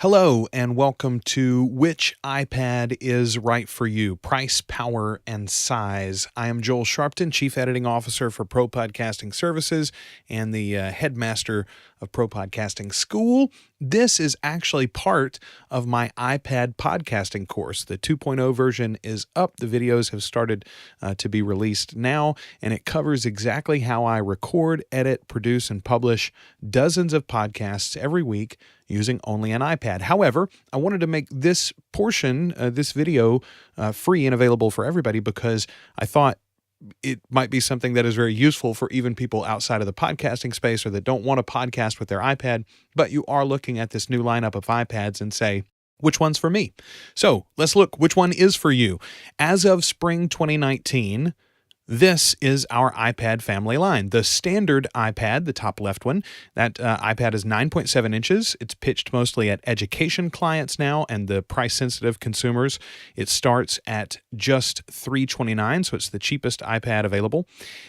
Hello, and welcome to Which iPad is Right for You? Price, Power, and Size. I am Joel Sharpton, Chief Editing Officer for Pro Podcasting Services and the headmaster of Pro Podcasting School. This is actually part of my iPad podcasting course. The 2.0 version is up. The videos have started to be released now, and it covers exactly how I record, edit, produce, and publish dozens of podcasts every week using only an iPad. However, I wanted to make this portion, this video, free and available for everybody because I thought it might be something that is very useful for even people outside of the podcasting space or that don't want to podcast with their iPad, but you are looking at this new lineup of iPads and say, which one's for me? So let's look which one is for you. As of spring 2019, this is our iPad family line. The standard iPad, the top left one, that iPad is 9.7 inches. It's pitched mostly at education clients now and the price-sensitive consumers. It starts at just $329, so it's the cheapest iPad available.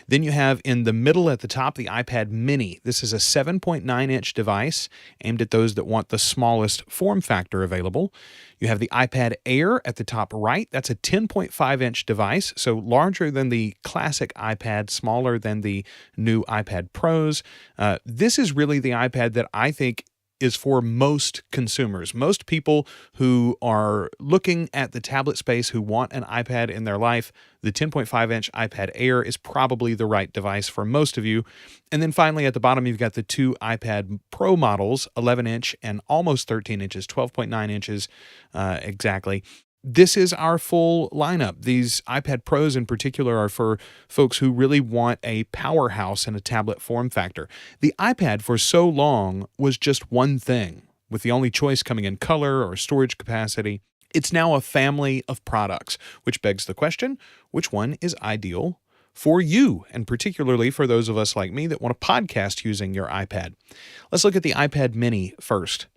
Then you have in the middle at the top the iPad mini. This is a 7.9-inch device aimed at those that want the smallest form factor available. You have the iPad Air at the top right. That's a 10.5-inch device, so larger than the classic iPad, smaller than the new iPad Pros. This is really the iPad that I think is for most consumers. Most people who are looking at the tablet space who want an iPad in their life, the 10.5-inch iPad Air is probably the right device for most of you. And then finally at the bottom, you've got the two iPad Pro models, 11-inch and almost 13 inches, 12.9 inches exactly. This is our full lineup. These iPad Pros in particular are for folks who really want a powerhouse in a tablet form factor. The iPad for so long was just one thing, with the only choice coming in color or storage capacity. It's now a family of products, which begs the question, which one is ideal for you, and particularly for those of us like me that want to podcast using your iPad? Let's look at the iPad mini first.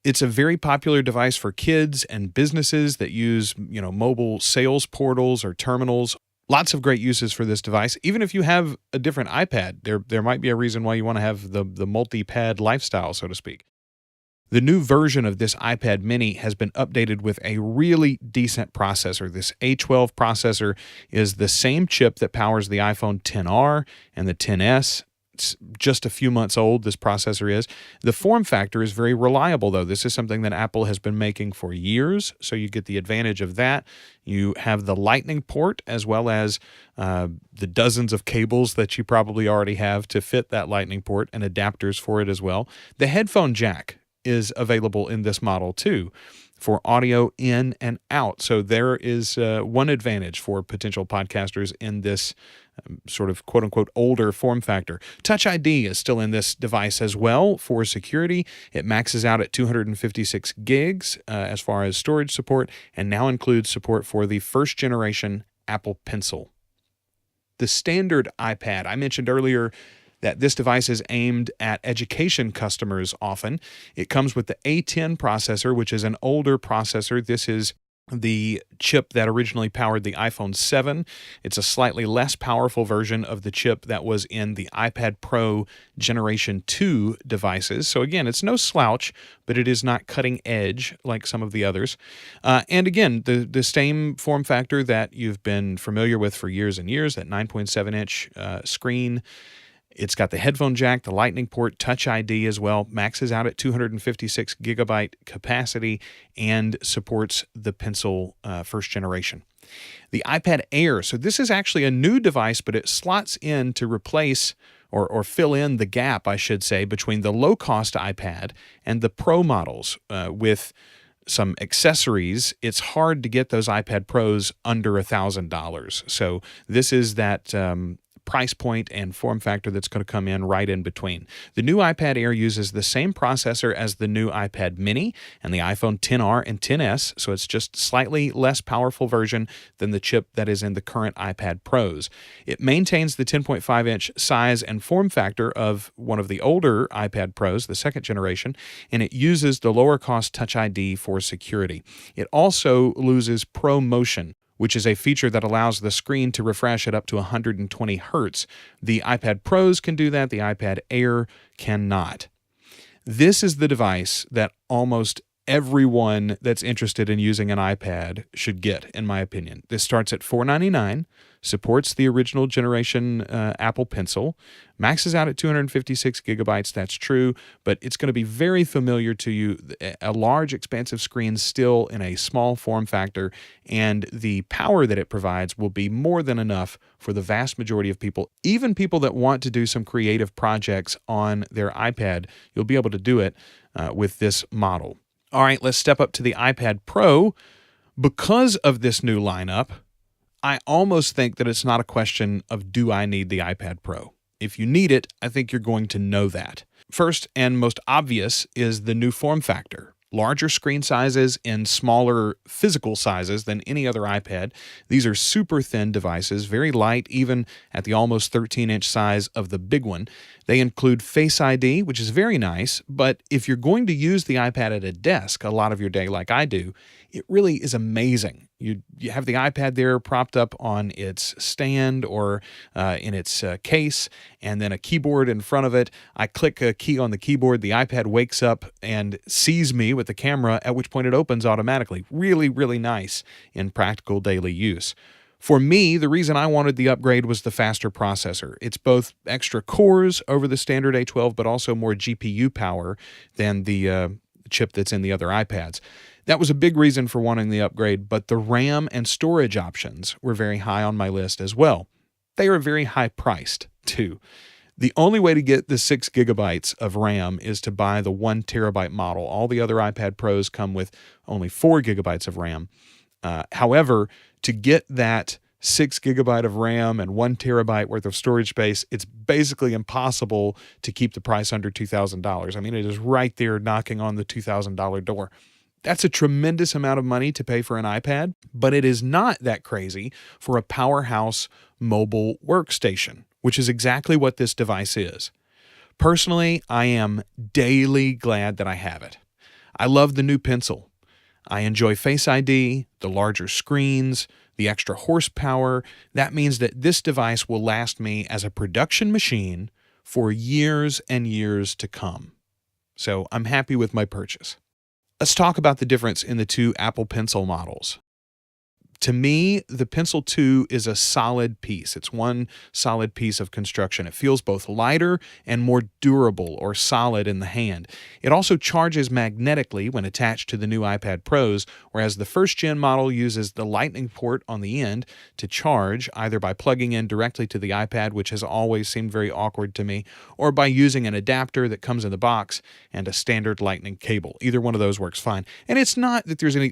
It's a very popular device for kids and businesses that use, mobile sales portals or terminals. Lots of great uses for this device. Even if you have a different iPad, there might be a reason why you want to have the multi-pad lifestyle, so to speak. The new version of this iPad mini has been updated with a really decent processor. This A12 processor is the same chip that powers the iPhone XR and the XS. It's just a few months old, this processor is. The form factor is very reliable, though. This is something that Apple has been making for years, so you get the advantage of that. You have the Lightning port as well as the dozens of cables that you probably already have to fit that Lightning port and adapters for it as well. The headphone jack is available in this model, too, for audio in and out. So there is one advantage for potential podcasters in this sort of quote-unquote older form factor. Touch ID is still in this device as well for security. It maxes out at 256 gigs as far as storage support, and now includes support for the first generation Apple Pencil. The standard iPad, I mentioned earlier that this device is aimed at education customers often. It comes with the A10 processor, which is an older processor. This is the chip that originally powered the iPhone 7. It's a slightly less powerful version of the chip that was in the iPad Pro Generation 2 devices. So again, it's no slouch, but it is not cutting edge like some of the others. And again, the same form factor that you've been familiar with for years and years, that 9.7-inch screen. It's got the headphone jack, the Lightning port, Touch ID as well, maxes out at 256 gigabyte capacity, and supports the Pencil first generation. The iPad Air, so this is actually a new device, but it slots in to replace or fill in the gap, I should say, between the low-cost iPad and the Pro models with some accessories. It's hard to get those iPad Pros under $1,000. So this is that price point and form factor that's going to come in right in between. The new iPad Air uses the same processor as the new iPad mini and the iPhone XR and XS, so it's just slightly less powerful version than the chip that is in the current iPad Pros. It maintains the 10.5-inch size and form factor of one of the older iPad Pros, the second generation, and it uses the lower-cost Touch ID for security. It also loses Pro Motion, which is a feature that allows the screen to refresh at up to 120 hertz. The iPad Pros can do that, the iPad Air cannot. This is the device that almost everyone that's interested in using an iPad should get, in my opinion. This starts at $499, supports the original generation Apple Pencil, maxes out at 256 gigabytes, that's true, but it's going to be very familiar to you. A large, expansive screen still in a small form factor, and the power that it provides will be more than enough for the vast majority of people. Even people that want to do some creative projects on their iPad, you'll be able to do it with this model. All right, let's step up to the iPad Pro. Because of this new lineup, I almost think that it's not a question of do I need the iPad Pro. If you need it, I think you're going to know that. First and most obvious is the new form factor. Larger screen sizes in smaller physical sizes than any other iPad. These are super thin devices, very light, even at the almost 13-inch size of the big one. They include Face ID, which is very nice, but if you're going to use the iPad at a desk a lot of your day like I do, it really is amazing. You have the iPad there propped up on its stand or in its case, and then a keyboard in front of it. I click a key on the keyboard, the iPad wakes up and sees me with the camera, at which point it opens automatically. Really, really nice in practical daily use. For me, the reason I wanted the upgrade was the faster processor. It's both extra cores over the standard A12, but also more GPU power than the chip that's in the other iPads. That was a big reason for wanting the upgrade, but the RAM and storage options were very high on my list as well. They are very high priced, too. The only way to get the 6 gigabytes of RAM is to buy the 1 terabyte model. All the other iPad Pros come with only 4 gigabytes of RAM. However, to get that 6 gigabyte of RAM and 1 terabyte worth of storage space, it's basically impossible to keep the price under $2,000. I mean, it is right there knocking on the $2,000 door. That's a tremendous amount of money to pay for an iPad, but it is not that crazy for a powerhouse mobile workstation, which is exactly what this device is. Personally, I am daily glad that I have it. I love the new Pencil. I enjoy Face ID, the larger screens, the extra horsepower. That means that this device will last me as a production machine for years and years to come. So I'm happy with my purchase. Let's talk about the difference in the two Apple Pencil models. To me, the Pencil 2 is a solid piece. It's one solid piece of construction. It feels both lighter and more durable or solid in the hand. It also charges magnetically when attached to the new iPad Pros, whereas the first-gen model uses the Lightning port on the end to charge, either by plugging in directly to the iPad, which has always seemed very awkward to me, or by using an adapter that comes in the box and a standard Lightning cable. Either one of those works fine. And it's not that there's any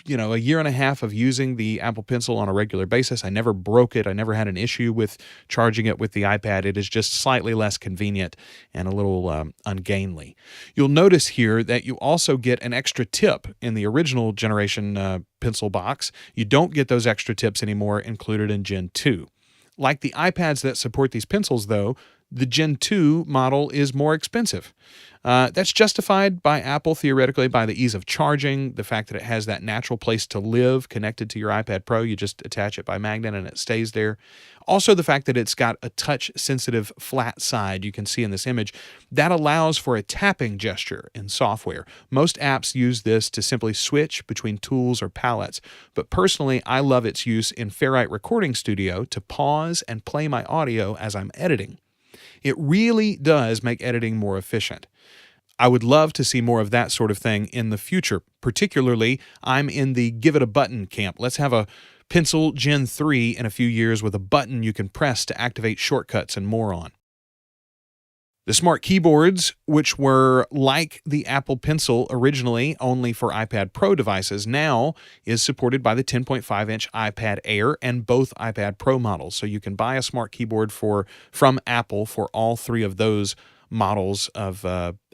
a year and a half of using the Apple Pencil on a regular basis, I never broke it. I never had an issue with charging it with the iPad. It is just slightly less convenient and a little ungainly. You'll notice here that you also get an extra tip in the original generation Pencil box. You don't get those extra tips anymore included in Gen 2. Like the iPads that support these pencils, though, the Gen 2 model is more expensive. That's justified by Apple, theoretically, by the ease of charging, the fact that it has that natural place to live connected to your iPad Pro. You just attach it by magnet and it stays there. Also, the fact that it's got a touch-sensitive flat side, you can see in this image, that allows for a tapping gesture in software. Most apps use this to simply switch between tools or palettes, but personally, I love its use in Ferrite Recording Studio to pause and play my audio as I'm editing. It really does make editing more efficient. I would love to see more of that sort of thing in the future. Particularly, I'm in the give it a button camp. Let's have a Pencil Gen 3 in a few years with a button you can press to activate shortcuts and more on. The smart keyboards, which were like the Apple Pencil originally only for iPad Pro devices, now is supported by the 10.5-inch iPad Air and both iPad Pro models. So you can buy a smart keyboard from Apple for all three of those models of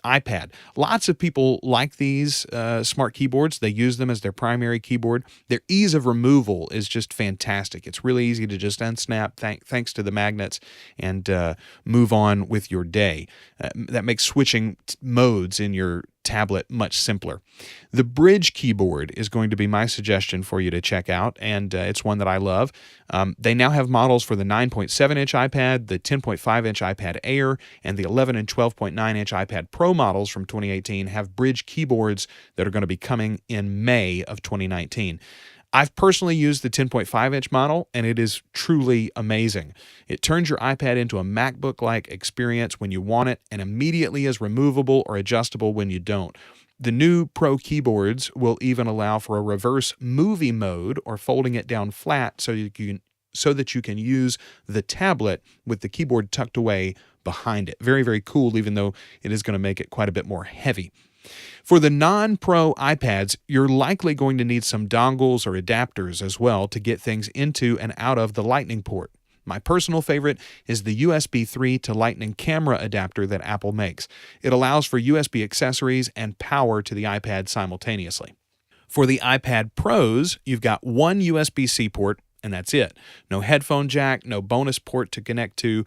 iPad. Lots of people like these smart keyboards. They use them as their primary keyboard. Their ease of removal is just fantastic. It's really easy to just unsnap thanks to the magnets and move on with your day. That makes switching modes in your tablet much simpler. The Bridge keyboard is going to be my suggestion for you to check out, and it's one that I love. They now have models for the 9.7-inch iPad, the 10.5-inch iPad Air, and the 11 and 12.9-inch iPad Pro Pro models from 2018 have bridge keyboards that are going to be coming in May of 2019. I've personally used the 10.5-inch model, and it is truly amazing. It turns your iPad into a MacBook-like experience when you want it, and immediately is removable or adjustable when you don't. The new Pro keyboards will even allow for a reverse movie mode, or folding it down flat so that you can use the tablet with the keyboard tucked away behind it. Very, very cool, even though it is going to make it quite a bit more heavy. For the non-Pro iPads, you're likely going to need some dongles or adapters as well to get things into and out of the Lightning port. My personal favorite is the USB 3 to Lightning camera adapter that Apple makes. It allows for USB accessories and power to the iPad simultaneously. For the iPad Pros, you've got one USB-C port, and that's it. No headphone jack, no bonus port to connect to.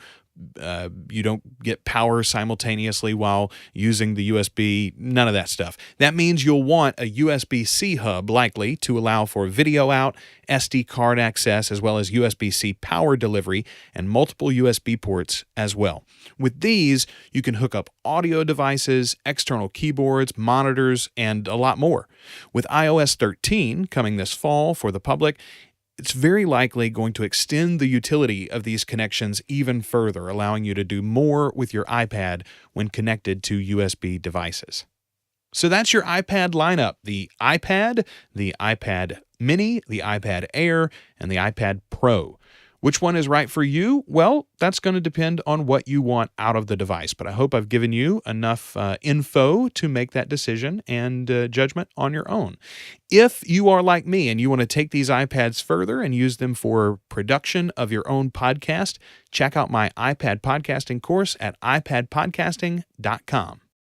You don't get power simultaneously while using the USB, none of that stuff. That means you'll want a USB-C hub likely to allow for video out, SD card access, as well as USB-C power delivery and multiple USB ports as well. With these, you can hook up audio devices, external keyboards, monitors, and a lot more. With iOS 13 coming this fall for the public, it's very likely going to extend the utility of these connections even further, allowing you to do more with your iPad when connected to USB devices. So that's your iPad lineup: the iPad Mini, the iPad Air, and the iPad Pro. Which one is right for you? Well, that's going to depend on what you want out of the device, but I hope I've given you enough info to make that decision and judgment on your own. If you are like me and you want to take these iPads further and use them for production of your own podcast, check out my iPad podcasting course at ipadpodcasting.com.